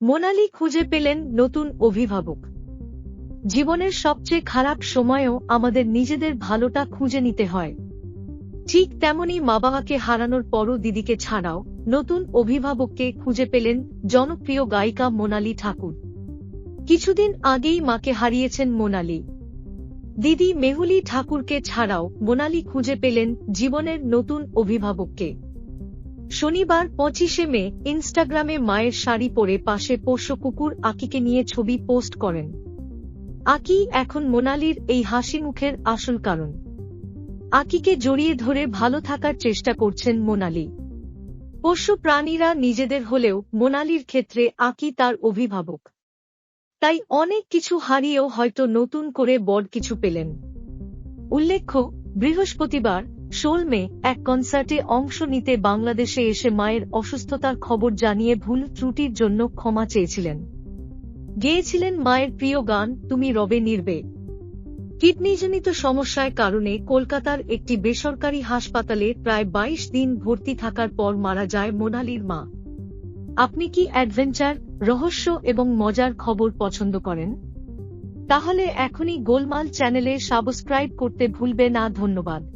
মোনালি খুঁজে পেলেন নতুন অভিভাবক। জীবনের সবচেয়ে খারাপ সময়েও আমাদের নিজেদের ভালোটা খুঁজে নিতে হয়। ঠিক তেমনি মা বাবাকে হারানোর পরও দিদিকে ছাড়াও নতুন অভিভাবককে খুঁজে পেলেন জনপ্রিয় গায়িকা মোনালি ঠাকুর। কিছুদিন আগেই মাকে হারিয়েছেন মোনালি। দিদি মেহুলি ঠাকুরকে ছাড়াও মোনালি খুঁজে পেলেন জীবনের নতুন অভিভাবককে। শনিবার 25শে মে ইনস্টাগ্রামে মায়ের শাড়ি পরে পাশে পোষ্য কুকুর আকিকে নিয়ে ছবি পোস্ট করেন। আকি এখন মোনালির এই হাসি মুখের আসল কারণ। আকিকে জড়িয়ে ধরে ভালো থাকার চেষ্টা করছেন মোনালি। পোষ্য প্রাণীরা নিজেদের হলেও মোনালির ক্ষেত্রে আকি তার অভিভাবক। তাই অনেক কিছু হারিয়েও হয়তো নতুন করে বড় কিছু পেলেন। উল্লেখ্য, বৃহস্পতিবার 16 মে এক কনসার্টে অংশ নিতে বাংলাদেশে এসে মায়ের অসুস্থতার খবর জানিয়ে ভুল ত্রুটির জন্য ক্ষমা চেয়েছিলেন। গেয়েছিলেন মায়ের প্রিয় গান তুমি রবে নির্বে। কিডনিজনিত সমস্যার কারণে কলকাতার একটি বেসরকারি হাসপাতালে প্রায় 22 দিন ভর্তি থাকার পর মারা যায় মোনালির মা। আপনি কি অ্যাডভেঞ্চার, রহস্য এবং মজার খবর পছন্দ করেন? তাহলে এখনই গোলমাল চ্যানেলে সাবস্ক্রাইব করতে ভুলবে না। ধন্যবাদ।